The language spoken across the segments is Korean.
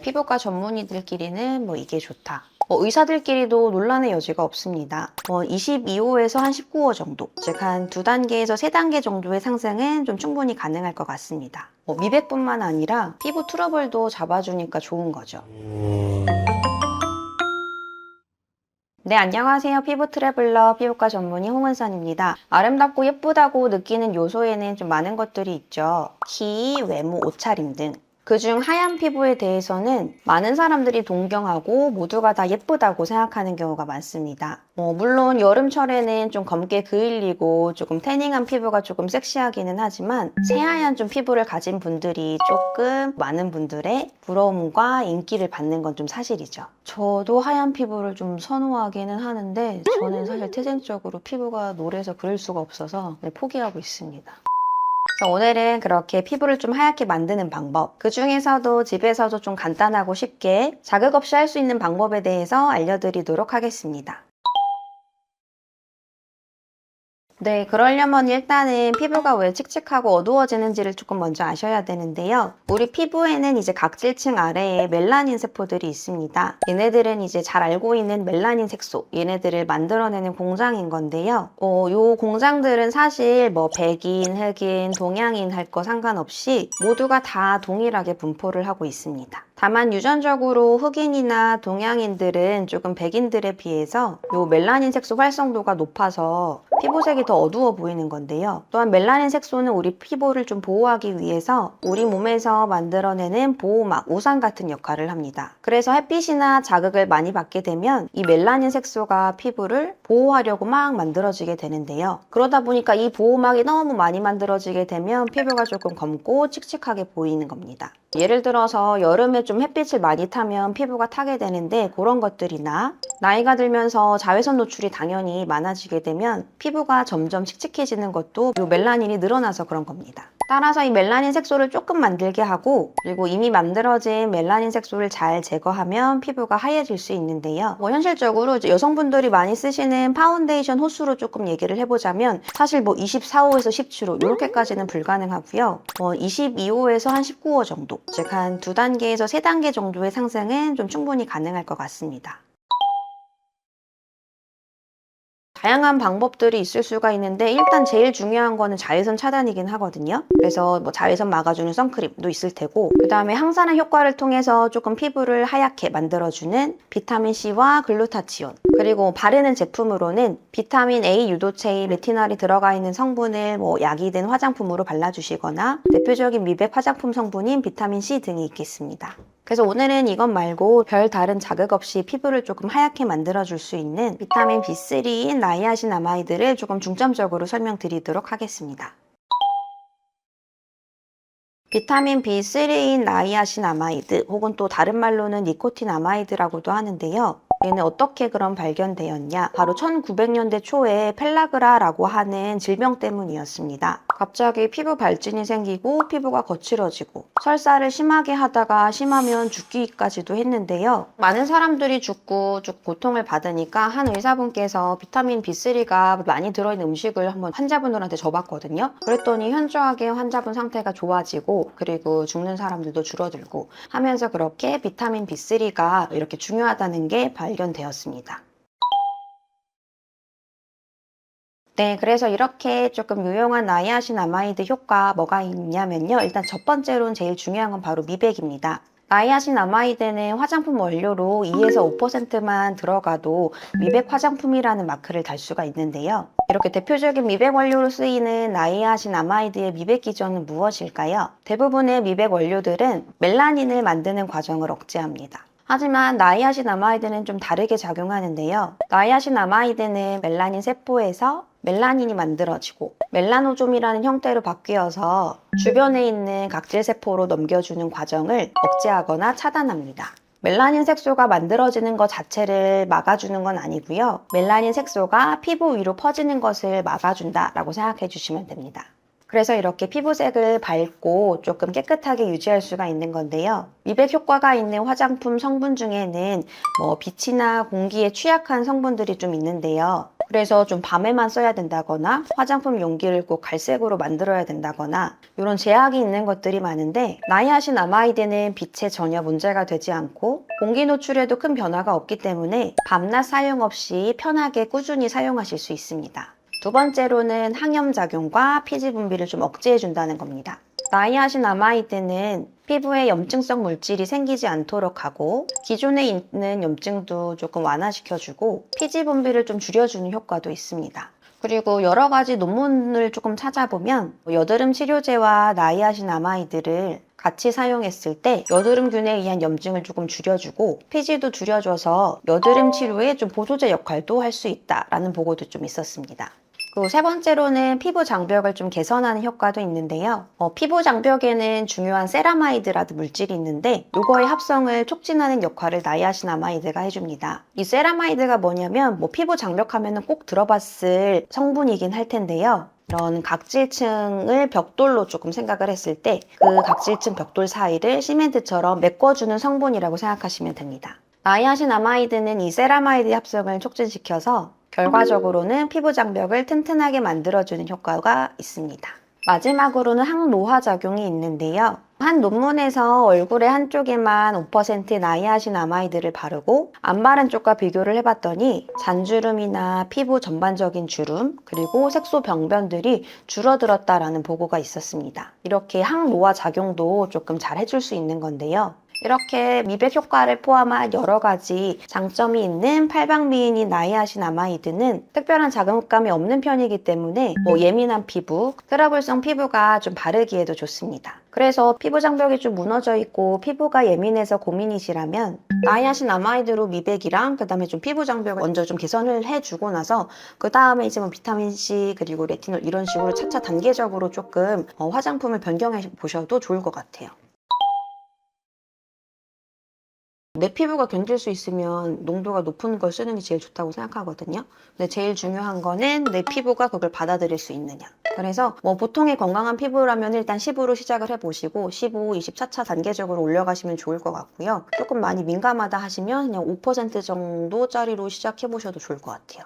피부과 전문의들끼리는 이게 좋다. 의사들끼리도 논란의 여지가 없습니다. 22호에서 한 19호 정도, 즉 한 2단계에서 3단계 정도의 상승은 좀 충분히 가능할 것 같습니다. 미백뿐만 아니라 피부 트러블도 잡아주니까 좋은 거죠. 네, 안녕하세요. 피부 트래블러 피부과 전문의 홍은선입니다. 아름답고 예쁘다고 느끼는 요소에는 좀 많은 것들이 있죠. 키, 외모, 옷차림 등. 그중 하얀 피부에 대해서는 많은 사람들이 동경하고 모두가 다 예쁘다고 생각하는 경우가 많습니다. 물론 여름철에는 좀 검게 그을리고 조금 태닝한 피부가 조금 섹시하기는 하지만 새하얀 좀 피부를 가진 분들이 조금 많은 분들의 부러움과 인기를 받는 건 좀 사실이죠. 저도 하얀 피부를 좀 선호하기는 하는데 저는 사실 태생적으로 피부가 노래서 그럴 수가 없어서 포기하고 있습니다. 오늘은 그렇게 피부를 좀 하얗게 만드는 방법, 그 중에서도 집에서도 좀 간단하고 쉽게 자극 없이 할 수 있는 방법에 대해서 알려드리도록 하겠습니다. 네, 그러려면 일단은 피부가 왜 칙칙하고 어두워지는지를 조금 먼저 아셔야 되는데요. 우리 피부에는 이제 각질층 아래에 멜라닌 세포들이 있습니다. 얘네들은 이제 잘 알고 있는 멜라닌 색소, 얘네들을 만들어내는 공장인 건데요. 요 공장들은 사실 백인, 흑인, 동양인 할 거 상관없이 모두가 다 동일하게 분포를 하고 있습니다. 다만 유전적으로 흑인이나 동양인들은 조금 백인들에 비해서 요 멜라닌 색소 활성도가 높아서 피부색이 더 어두워 보이는 건데요. 또한 멜라닌 색소는 우리 피부를 좀 보호하기 위해서 우리 몸에서 만들어내는 보호막, 우산 같은 역할을 합니다. 그래서 햇빛이나 자극을 많이 받게 되면 이 멜라닌 색소가 피부를 보호하려고 막 만들어지게 되는데요. 그러다 보니까 이 보호막이 너무 많이 만들어지게 되면 피부가 조금 검고 칙칙하게 보이는 겁니다. 예를 들어서 여름에 좀 햇빛을 많이 타면 피부가 타게 되는데 그런 것들이나 나이가 들면서 자외선 노출이 당연히 많아지게 되면 피부가 점점 칙칙해지는 것도 이 멜라닌이 늘어나서 그런 겁니다. 따라서 이 멜라닌 색소를 조금 만들게 하고 그리고 이미 만들어진 멜라닌 색소를 잘 제거하면 피부가 하얘질 수 있는데요. 현실적으로 이제 여성분들이 많이 쓰시는 파운데이션 호수로 조금 얘기를 해보자면 사실 24호에서 17호 이렇게까지는 불가능하고요. 22호에서 한 19호 정도, 즉 한 2단계에서 3단계 정도의 상승은 좀 충분히 가능할 것 같습니다. 다양한 방법들이 있을 수가 있는데 일단 제일 중요한 거는 자외선 차단이긴 하거든요. 그래서 자외선 막아주는 선크림도 있을 테고 그 다음에 항산화 효과를 통해서 조금 피부를 하얗게 만들어주는 비타민C와 글루타치온, 그리고 바르는 제품으로는 비타민 A 유도체인 레티놀이 들어가 있는 성분을 약이 된 화장품으로 발라주시거나 대표적인 미백 화장품 성분인 비타민C 등이 있겠습니다. 그래서 오늘은 이것 말고 별 다른 자극 없이 피부를 조금 하얗게 만들어줄 수 있는 비타민 B3인 나이아신아마이드를 조금 중점적으로 설명드리도록 하겠습니다. 비타민 B3인 나이아신아마이드 혹은 또 다른 말로는 니코틴아마이드라고도 하는데요. 얘는 어떻게 그럼 발견되었냐? 바로 1900년대 초에 펠라그라라고 하는 질병 때문이었습니다. 갑자기 피부 발진이 생기고 피부가 거칠어지고 설사를 심하게 하다가 심하면 죽기까지도 했는데요. 많은 사람들이 죽고 쭉 고통을 받으니까 한 의사분께서 비타민 B3가 많이 들어있는 음식을 한번 환자분들한테 줘봤거든요. 그랬더니 현저하게 환자분 상태가 좋아지고 그리고 죽는 사람들도 줄어들고 하면서 그렇게 비타민 B3가 이렇게 중요하다는 게 발견되었습니다. 네, 그래서 이렇게 조금 유용한 나이아신아마이드 효과 뭐가 있냐면요. 일단 첫 번째로는 제일 중요한 건 바로 미백입니다. 나이아신아마이드는 화장품 원료로 2에서 5%만 들어가도 미백 화장품이라는 마크를 달 수가 있는데요. 이렇게 대표적인 미백 원료로 쓰이는 나이아신아마이드의 미백 기전은 무엇일까요? 대부분의 미백 원료들은 멜라닌을 만드는 과정을 억제합니다. 하지만 나이아신아마이드는 좀 다르게 작용하는데요. 나이아신아마이드는 멜라닌 세포에서 멜라닌이 만들어지고 멜라노좀이라는 형태로 바뀌어서 주변에 있는 각질세포로 넘겨주는 과정을 억제하거나 차단합니다. 멜라닌 색소가 만들어지는 것 자체를 막아주는 건 아니고요. 멜라닌 색소가 피부 위로 퍼지는 것을 막아준다라고 생각해 주시면 됩니다. 그래서 이렇게 피부색을 밝고 조금 깨끗하게 유지할 수가 있는 건데요. 미백 효과가 있는 화장품 성분 중에는 빛이나 공기에 취약한 성분들이 좀 있는데요. 그래서 좀 밤에만 써야 된다거나 화장품 용기를 꼭 갈색으로 만들어야 된다거나 이런 제약이 있는 것들이 많은데 나이아신아마이드는 빛에 전혀 문제가 되지 않고 공기 노출에도 큰 변화가 없기 때문에 밤낮 사용 없이 편하게 꾸준히 사용하실 수 있습니다. 두 번째로는 항염작용과 피지 분비를 좀 억제해 준다는 겁니다. 나이아신아마이드는 피부에 염증성 물질이 생기지 않도록 하고 기존에 있는 염증도 조금 완화시켜주고 피지 분비를 좀 줄여주는 효과도 있습니다. 그리고 여러 가지 논문을 조금 찾아보면 여드름 치료제와 나이아신아마이드를 같이 사용했을 때 여드름균에 의한 염증을 조금 줄여주고 피지도 줄여줘서 여드름 치료에 좀 보조제 역할도 할 수 있다라는 보고도 좀 있었습니다. 그리고 세 번째로는 피부 장벽을 좀 개선하는 효과도 있는데요. 피부 장벽에는 중요한 세라마이드라는 물질이 있는데 이거의 합성을 촉진하는 역할을 나이아신아마이드가 해줍니다. 이 세라마이드가 뭐냐면 피부 장벽하면 꼭 들어봤을 성분이긴 할 텐데요. 이런 각질층을 벽돌로 조금 생각을 했을 때 그 각질층 벽돌 사이를 시멘트처럼 메꿔주는 성분이라고 생각하시면 됩니다. 나이아신아마이드는 이 세라마이드 합성을 촉진시켜서 결과적으로는 피부 장벽을 튼튼하게 만들어주는 효과가 있습니다. 마지막으로는 항노화 작용이 있는데요. 한 논문에서 얼굴의 한쪽에만 5% 나이아신아마이드를 바르고 안 바른 쪽과 비교를 해봤더니 잔주름이나 피부 전반적인 주름 그리고 색소 병변들이 줄어들었다라는 보고가 있었습니다. 이렇게 항노화 작용도 조금 잘 해줄 수 있는 건데요. 이렇게 미백 효과를 포함한 여러 가지 장점이 있는 팔방미인인 나이아신아마이드는 특별한 자극감이 없는 편이기 때문에 예민한 피부, 트러블성 피부가 좀 바르기에도 좋습니다. 그래서 피부 장벽이 좀 무너져 있고 피부가 예민해서 고민이시라면 나이아신아마이드로 미백이랑 그다음에 좀 피부 장벽을 먼저 좀 개선을 해주고 나서 그 다음에 이제 비타민C 그리고 레티놀 이런 식으로 차차 단계적으로 조금 화장품을 변경해 보셔도 좋을 것 같아요. 내 피부가 견딜 수 있으면 농도가 높은 걸 쓰는 게 제일 좋다고 생각하거든요. 근데 제일 중요한 거는 내 피부가 그걸 받아들일 수 있느냐. 그래서 보통의 건강한 피부라면 일단 10으로 시작을 해보시고 15, 20 차차 단계적으로 올려가시면 좋을 것 같고요. 조금 많이 민감하다 하시면 그냥 5% 정도짜리로 시작해보셔도 좋을 것 같아요.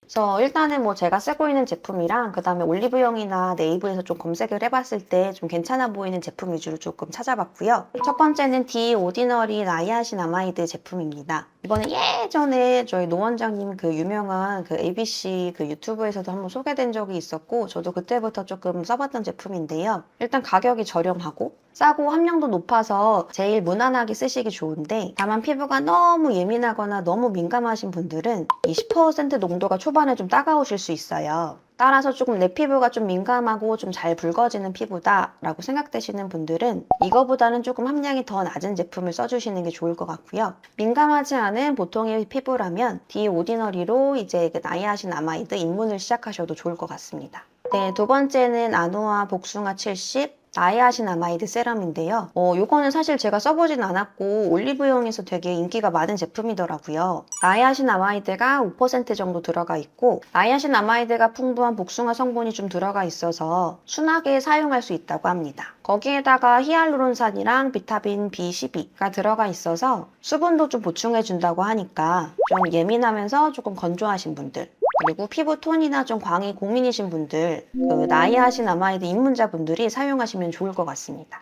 그래서 일단은 제가 쓰고 있는 제품이랑 그 다음에 올리브영이나 네이버에서 좀 검색을 해봤을 때 좀 괜찮아 보이는 제품 위주로 조금 찾아봤고요. 첫 번째는 디 오디너리 나이아신아마이드 제품입니다. 이거는 예전에 저희 노 원장님 그 유명한 그 ABC 그 유튜브에서도 한번 소개된 적이 있었고 저도 그때부터 조금 써봤던 제품인데요. 일단 가격이 저렴하고 싸고 함량도 높아서 제일 무난하게 쓰시기 좋은데 다만 피부가 너무 예민하거나 너무 민감하신 분들은 20% 농도가 초반에 좀 따가우실 수 있어요. 따라서 조금 내 피부가 좀 민감하고 좀 잘 붉어지는 피부다 라고 생각되시는 분들은 이거보다는 조금 함량이 더 낮은 제품을 써주시는 게 좋을 것 같고요. 민감하지 않은 보통의 피부라면 디 오디너리로 이제 그 나이아신아마이드 입문을 시작하셔도 좋을 것 같습니다. 네, 두 번째는 아노아 복숭아 70 나이아신아마이드 세럼인데요. 요거는 사실 제가 써보진 않았고 올리브영에서 되게 인기가 많은 제품이더라고요. 나이아신아마이드가 5% 정도 들어가 있고 나이아신아마이드가 풍부한 복숭아 성분이 좀 들어가 있어서 순하게 사용할 수 있다고 합니다. 거기에다가 히알루론산이랑 비타민 B12가 들어가 있어서 수분도 좀 보충해준다고 하니까 좀 예민하면서 조금 건조하신 분들 그리고 피부 톤이나 좀 광이 고민이신 분들 그 나이아신아마이드 입문자분들이 사용하시면 좋을 것 같습니다.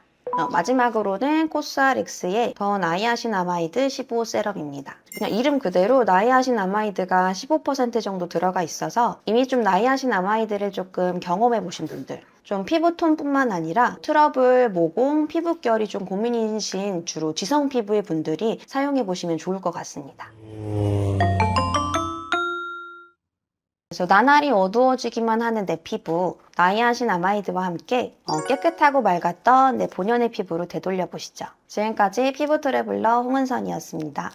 마지막으로는 코스알엑스의 더 나이아신아마이드 15 세럼입니다. 그냥 이름 그대로 나이아신아마이드가 15% 정도 들어가 있어서 이미 좀 나이아신아마이드를 조금 경험해 보신 분들 좀 피부톤뿐만 아니라 트러블, 모공, 피부결이 좀 고민이신 주로 지성 피부의 분들이 사용해 보시면 좋을 것 같습니다. 그래서 나날이 어두워지기만 하는 내 피부, 나이아신아마이드와 함께 깨끗하고 맑았던 내 본연의 피부로 되돌려 보시죠. 지금까지 피부 트래블러 홍은선이었습니다.